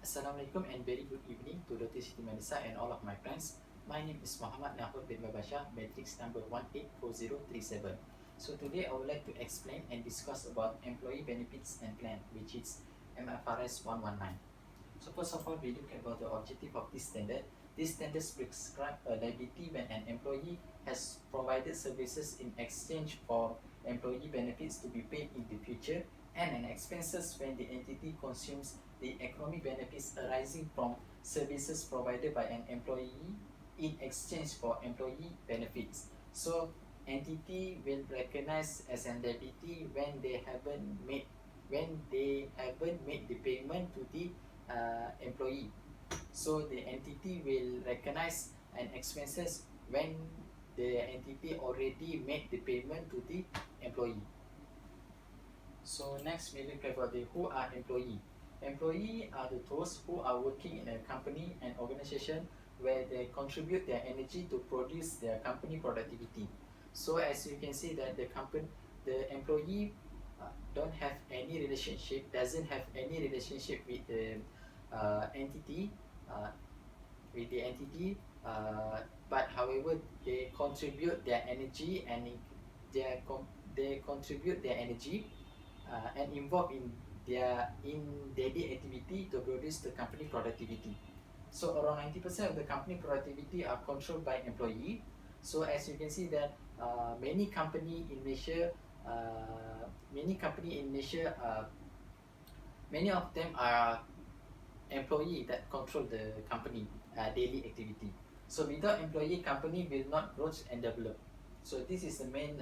Assalamualaikum and very good evening to Dr. Siti Manisa and all of my friends. My name is Muhammad Nahur bin Babasha, matrix number 184037. So today I would like to explain and discuss about employee benefits and plan, which is MFRS 119. So first of all, we look about the objective of this standard. This standard prescribes a liability when an employee has provided services in exchange for employee benefits to be paid in the future, and an expenses when the entity consumes the economic benefits arising from services provided by an employee in exchange for employee benefits. So entity will recognize as an liability when they haven't made the payment to the employee. So the entity will recognize an expenses when the entity already made the payment to the employee. So next we look about the who are employee. Employee are the those who are working in a company and organization where they contribute their energy to produce their company productivity. So as you can see that the employee don't have any relationship, doesn't have any relationship with the entity, uh, with the entity, but however they contribute their energy and they contribute their energy and involved in daily activity to produce the company productivity. So around 90% of the company productivity are controlled by employee. So as you can see that many company in Malaysia, many company in Malaysia, many of them are employee that control the company daily activity. So without employee, company will not grow and develop. So this is the main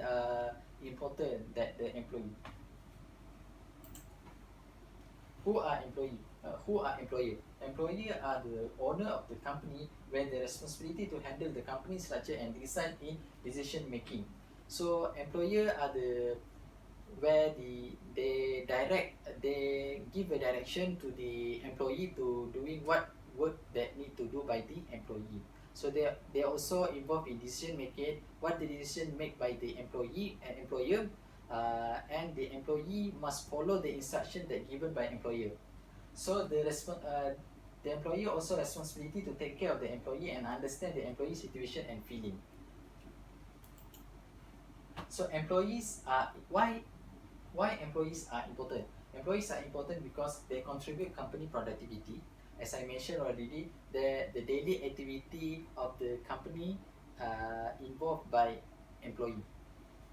important that the employee. Who are employee? Who are employer? Employee are the owner of the company where the responsibility to handle the company structure and decide in decision making. So employer are the where they give a direction to the employee to doing what work that need to do by the employee. So they also involved in decision making, what the decision made by the employee and employer, and the employee must follow the instruction that given by employer. So the employee also responsibility to take care of the employee and understand the employee situation and feeling. So employees are why employees are important. Employees are important because they contribute company productivity. As I mentioned already, the daily activity of the company involved by employee.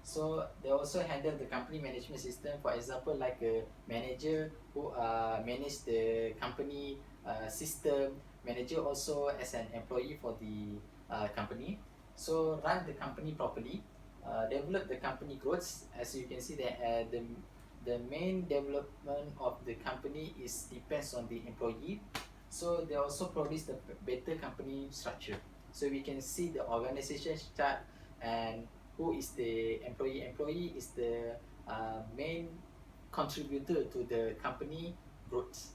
So they also handle the company management system. For example, like a manager who manage the company system. Manager also as an employee for the company. So run the company properly, develop the company growth. As you can see that the main development of the company is depends on the employee. So they also produce the better company structure. So we can see the organization chart and who is the employee. Employee is the main contributor to the company growth.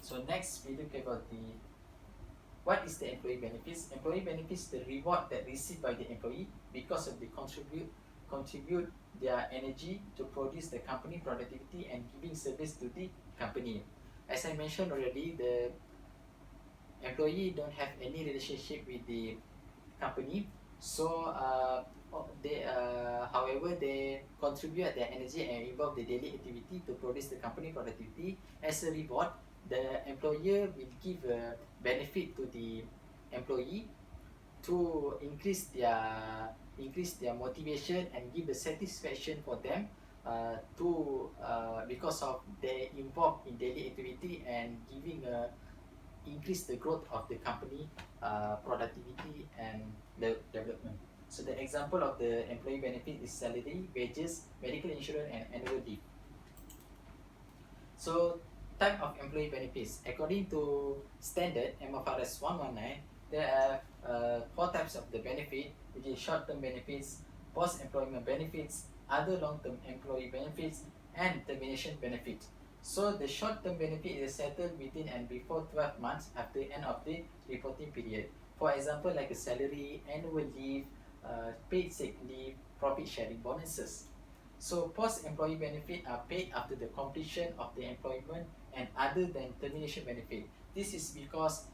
So next we look about the what is the employee benefits. Employee benefits the reward that received by the employee because of the contribute their energy to produce the company productivity and giving service to the company. As I mentioned already, the employee don't have any relationship with the company. So however, they contribute their energy and involve the daily activity to produce the company productivity. As a reward, the employer will give a benefit to the employee to increase their motivation and give the satisfaction for them to because of they involved in daily activity and giving a increase the growth of the company productivity and the development. So the example of the employee benefit is salary, wages, medical insurance, and annual leave. So type of employee benefits. According to standard MFRS 119, there are four types of the benefit, which is short-term benefits, post-employment benefits, other long-term employee benefits, and termination benefits. So the short-term benefit is settled within and before 12 months after the end of the reporting period. For example, like a salary, annual leave, paid sick leave, profit sharing bonuses. So post-employee benefit are paid after the completion of the employment and other than termination benefit. This is because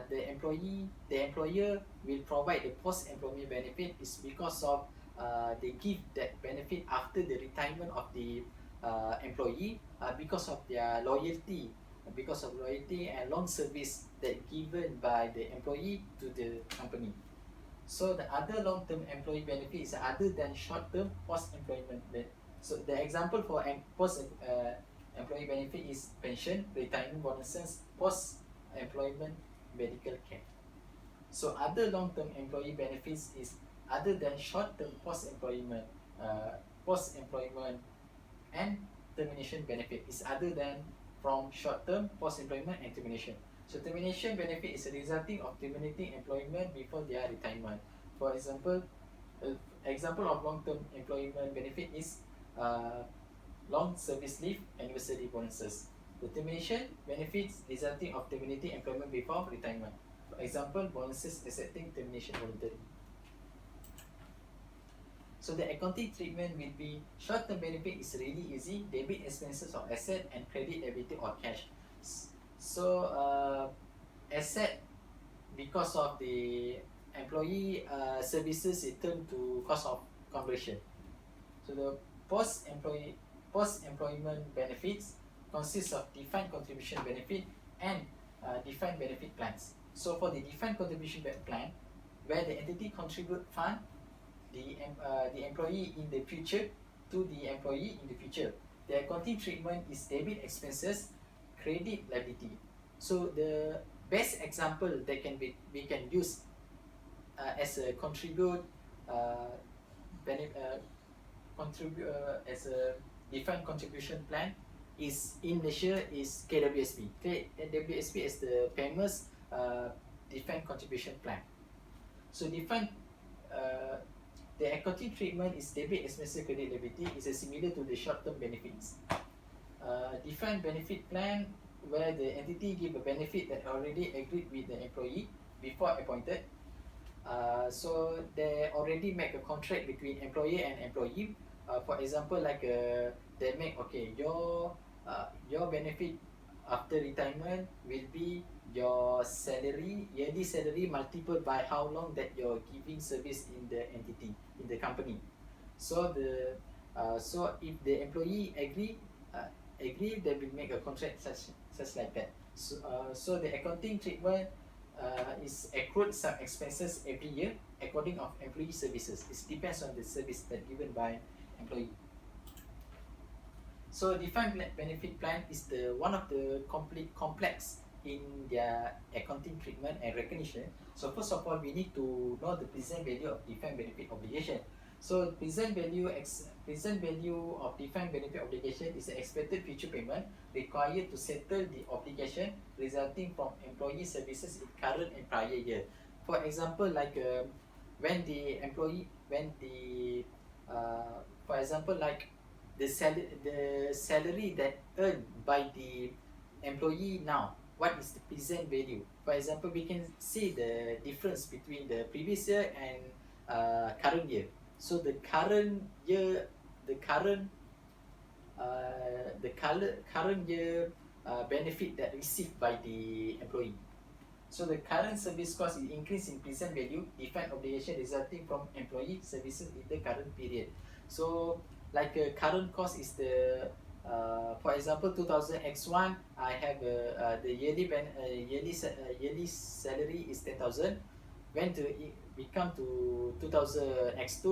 the employer will provide the post-employment benefit is because of they give that benefit after the retirement of the employee because of their loyalty, and long service that given by the employee to the company. So the other long-term employee benefit is other than short-term post-employment. So the example for employee benefit is pension, retirement bonuses, post-employment medical care. So other long-term employee benefits is other than short-term post-employment and termination benefit is other than from short-term post-employment and termination. So termination benefit is resulting of terminating employment before their retirement. For example, example of long-term employment benefit is long service leave, anniversary bonuses. The termination benefits resulting of terminating employment before retirement. For example, bonuses accepting termination voluntary. So the accounting treatment will be short-term benefit is really easy, debit expenses of asset and credit liability or cash. So asset because of the employee services it turned to cost of conversion. So the post-employment benefits consists of defined contribution benefit and defined benefit plans. So for the defined contribution plan, where the entity contribute fund the employee in the future to the employee in the future. The accounting treatment is debit expenses, credit liability. So the best example that we can use as a contribute as a defined contribution plan is in Malaysia is KWSP. KWSP is the famous defined contribution plan. So defined the equity treatment is debit expenses credit liability is similar to the short-term benefits. Defined benefit plan where the entity give a benefit that already agreed with the employee before appointed. So they already make a contract between employer and employee. For example, like they make your benefit after retirement will be your salary, yearly salary multiplied by how long that you're giving service in the entity, in the company. So so if the employee agree, they will make a contract such like that. So the accounting treatment is accrued some expenses every year according of employee services. It depends on the service that given by employee. So defined benefit plan is the one of the complex in their accounting treatment and recognition. So first of all, we need to know the present value of defined benefit obligation. So present value of defined benefit obligation is the expected future payment required to settle the obligation resulting from employee services in current and prior year. For example, like when the for example, like the salary that earned by the employee now, what is the present value? For example, we can see the difference between the previous year and current year. So the current year benefit that received by the employee. So the current service cost is increase in present value, defined obligation resulting from employee services in the current period. So like a current cost is the for example 2000x1 I have the yearly salary is 10,000. When we come to 2000x2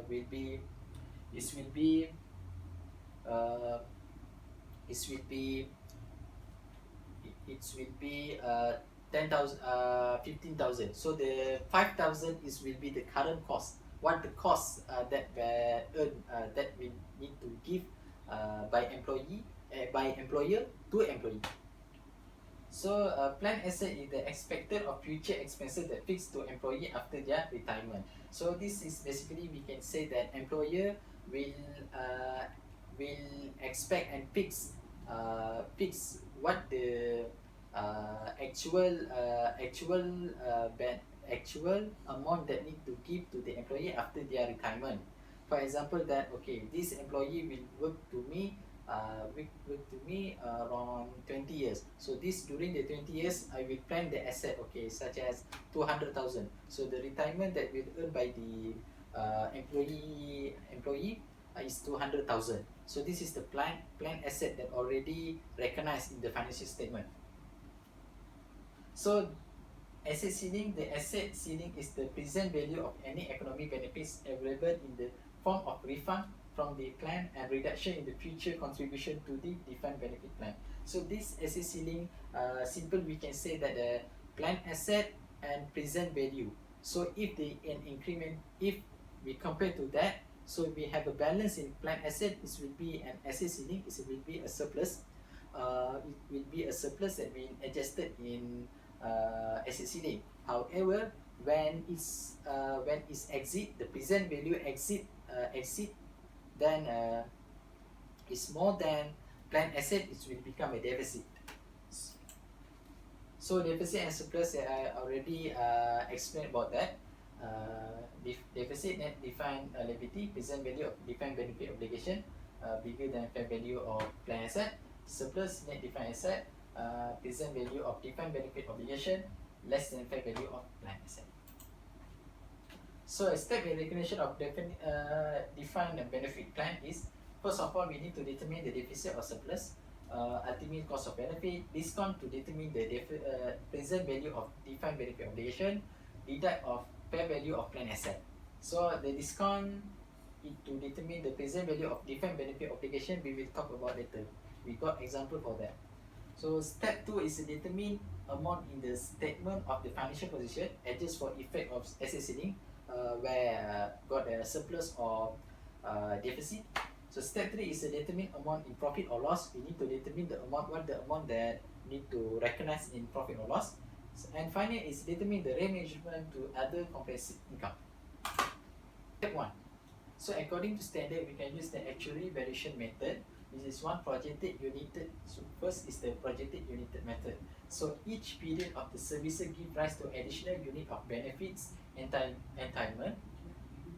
will be it will be uh, it will be it will be 10,000 15,000. So the 5,000 will be the current cost. What the cost that that we need to give by employer to employee. So plan asset is the expected or future expenses that fixed to employee after their retirement. So this is basically we can say that employer uh, will expect and fix what the actual amount that need to give to the employee after their retirement. For example, that okay, this employee will work to me with to me around 20 years. So this during the 20 years, I will plan the asset, okay, such as 200,000. So the retirement that will earn by the employee is 200,000. So this is the plan asset that already recognized in the financial statement. So asset ceiling, the asset ceiling is the present value of any economic benefits available in the form of refund from the plan and reduction in the future contribution to the defined benefit plan. So this asset ceiling, simple we can say that the plan asset and present value. So if the an increment, if we compare to that, so we have a balance in plan asset, it will be an asset ceiling, it will be a surplus. It will be a surplus that been adjusted in asset ceiling. However, when it's exit, the present value exit, then is more than planned asset, it will become a deficit. So deficit and surplus, I already explained about that. Deficit net defined liability, present value of defined benefit obligation bigger than fair value of planned asset. Surplus net defined asset, present value of defined benefit obligation less than fair value of planned asset. So a step in recognition of defined benefit plan is, first of all, we need to determine the deficit or surplus, ultimate cost of benefit, discount to determine the present value of defined benefit obligation, deduct of fair value of planned asset. So the discount to determine the present value of defined benefit obligation, we will talk about later. We got example for that. So step 2 is to determine amount in the statement of the financial position, adjust for effect of asset ceiling, where got a surplus or deficit. So step 3 is to determine amount in profit or loss. We need to determine the amount, what the amount that need to recognize in profit or loss. And finally is determine the remeasurement to other comprehensive income. Step 1. So according to standard, we can use the actuary variation method. This is one projected united. So first is the projected united method. So each period of the services give rise to additional unit of benefits entitlement.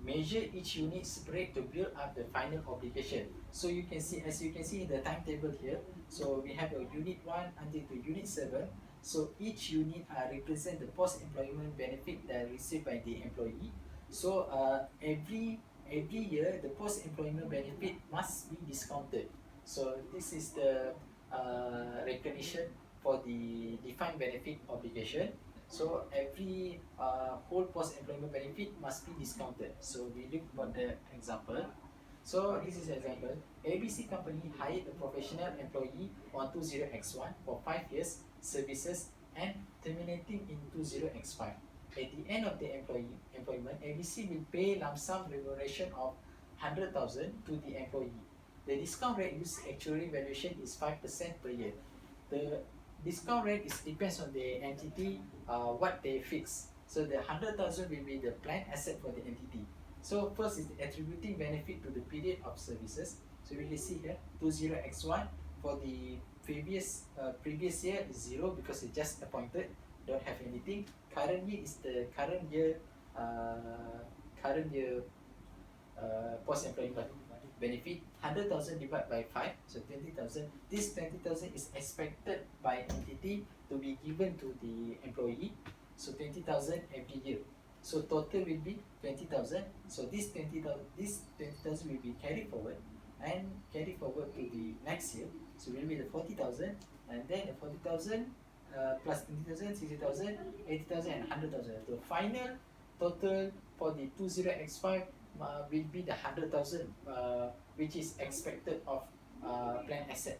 Measure each unit separate to build up the final obligation. So you can see, as you can see in the timetable here, so we have a unit 1 until to unit 7. So each unit represent the post-employment benefit that are received by the employee. So every year the post-employment benefit must be discounted. So this is the recognition for the defined benefit obligation. So every whole post-employment benefit must be discounted. So we look at the example. So this is an example. ABC company hired a professional employee on 20x1 for 5 years services and terminating in 20x5. At the end of the employment, ABC will pay lump sum remuneration of 100,000 to the employee. The discount rate used actuary valuation is 5% per year. The discount rate is depends on the entity, what they fix. So the 100,000 will be the planned asset for the entity. So first is the attributing benefit to the period of services. So we will see here 20x1 for the previous year is 0 because it just appointed, don't have anything. Currently is the current year post-employment benefit. 100,000 divided by 5, so 20,000. This 20,000 is expected by entity to be given to the employee. So 20,000 every year. So total will be 20,000. So this 20,000 will be carried forward to the next year. So will be the 40,000, and then the 40,000 plus 20,000, 60,000, 80,000, and 100,000. The final total for the 20x5 will be the 100,000, which is expected of planned asset.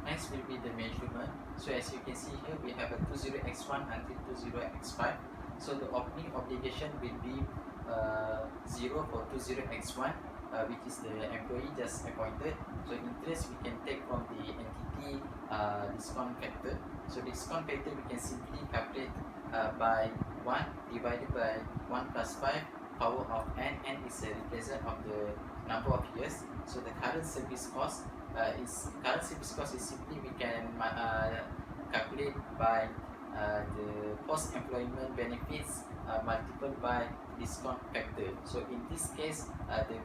Next will be the measurement. So as you can see here, we have a 20x1 until 20x5. So the opening obligation will be 0 for 20x1, which is the employee just appointed. So interest we can take from the entity discount factor. So discount factor we can simply calculate by 1 divided by 1 plus 5 power of n. N is a represent of the number of years. So the current service cost is simply we can calculate by the post-employment benefits multiplied by discount factor. So in this case, the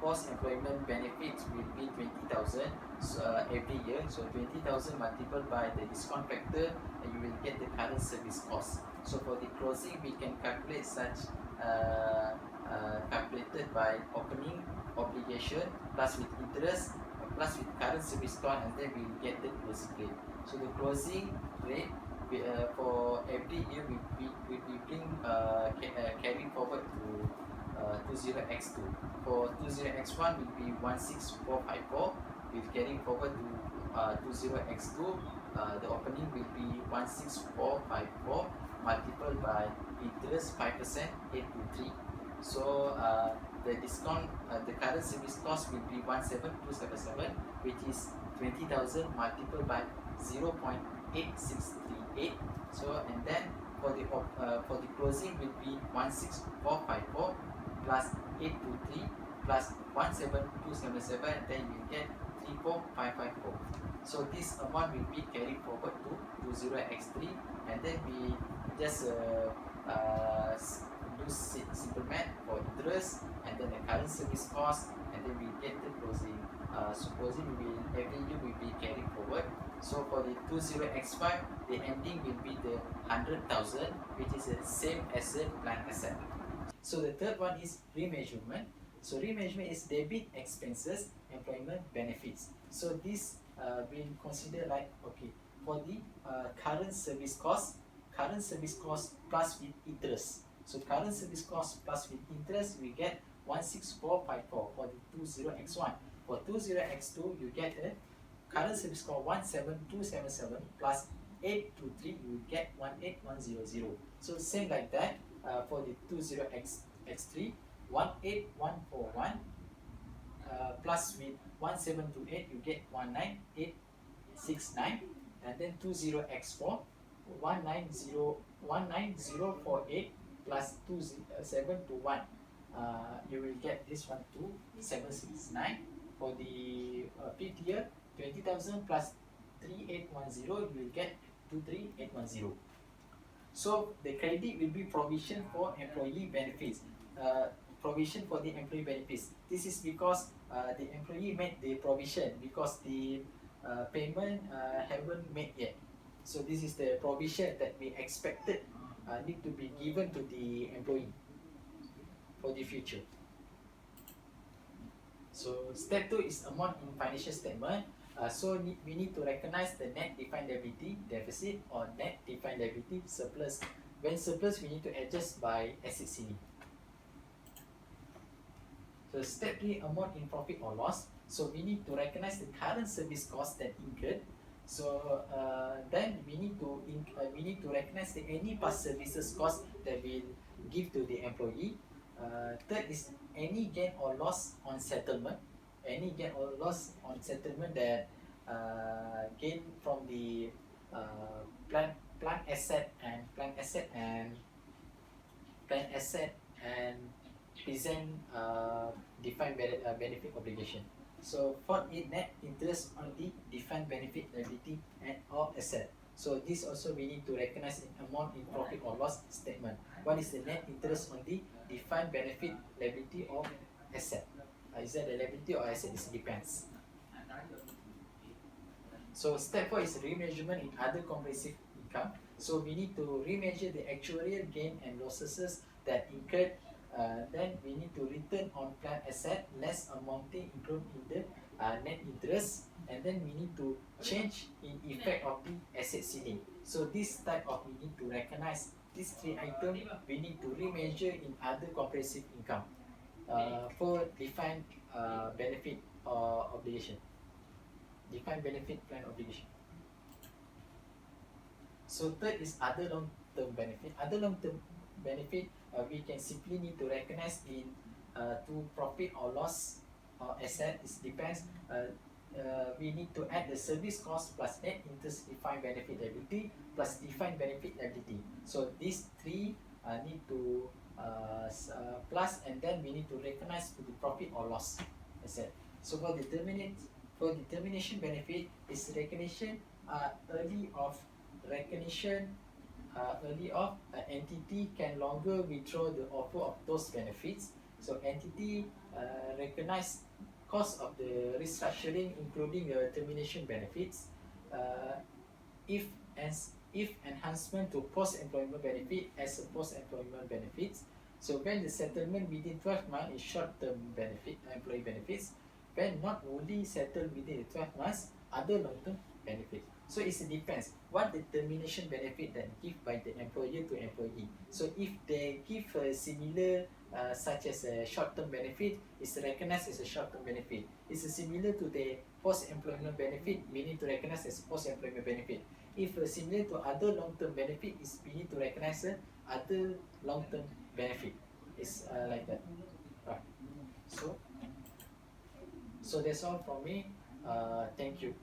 post-employment benefits will be 20,000 every year. So 20,000 multiplied by the discount factor, and you will get the current service cost. So for the closing, we can calculate such calculated by opening obligation plus with interest plus with current service cost, and then we will get the closing rate. So the closing rate for every year we bring carry forward to 20x2. For 20x1 will be 16454. With carrying forward to 20x2, the opening will be 16454 multiplied by interest 5%, 823. So the discount, the current service cost will be 17277, which is 20,000 multiplied by 0.8638. So and then for the closing will be 16454 plus 823 plus 17277, and then you get 34554. So this amount will be carried forward to 20x3, and then we just do simple math for interest and then the current service cost, and then we get the closing. Supposing we will every year will be carried forward. So for the 20x5, the ending will be the 100,000, which is the same as the planned asset. So the third one is remeasurement. So remeasurement is debit expenses, employment benefits. So this will consider like, okay, for the current service cost plus with interest. So current service cost plus with interest, we get 16454 for the 20x1. For 20x2, you get a current service cost 17277 plus 823, you get 18100. So same like that for the 20x3, 18141 plus with 1728, you get 19869, and then 20x4, 19048 plus 2721, you will get this one 2769. For the fifth year, 20,000 plus 3810, you will get 23810. So the credit will be provision for employee benefits. Provision for the employee benefits. This is because the employee made the provision because the payment haven't made yet. So this is the provision that we expected need to be given to the employee for the future. So step 2 is amount in financial statement. So we need to recognize the net defined liability deficit or net defined liability surplus. When surplus, we need to adjust by asset ceiling. So step 3, amount in profit or loss. So we need to recognize the current service cost that incurred. So then we need to recognize the any past services cost that will give to the employee. Third is any gain or loss on settlement. Any gain or loss on settlement that gain from the plant asset and present defined benefit obligation. So fourth is net interest on the defined benefit liability and or asset. So this also we need to recognize in amount in profit or loss statement. What is the net interest on the defined benefit liability or asset? Is that the liability or asset? It depends. So step 4 is remeasurement in other comprehensive income. So we need to remeasure the actuarial gain and losses that incurred. Then we need to return on plant asset less amounting included in the net interest, and then we need to change in effect of the asset ceiling. So this type of we need to recognize these 3 items. We need to remeasure in other comprehensive income for defined benefit obligation, defined benefit plan obligation. So third is other long-term benefit. Other long-term benefit, we can simply need to recognize in to profit or loss or asset. It depends. We need to add the service cost plus net interest defined benefit liability plus defined benefit liability. So these 3 need to plus, and then we need to recognize to the profit or loss asset. So for determination benefit is recognition early of entity can longer withdraw the offer of those benefits, So entity recognize cost of the restructuring, including the termination benefits, uh, if if enhancement to post-employment benefit as a post-employment benefits. So when the settlement within 12 months is short-term benefit employee benefits, when not only settled within the 12 months, other long-term benefits. So it depends what the termination benefit that give by the employer to employee. So if they give a similar such as a short-term benefit, is recognized as a short-term benefit. It's similar to the post-employment benefit, meaning to recognize as post-employment benefit. If similar to other long-term benefit, is we need to recognize other long-term benefit. It's like that. Right. So, so that's all from me. Thank you.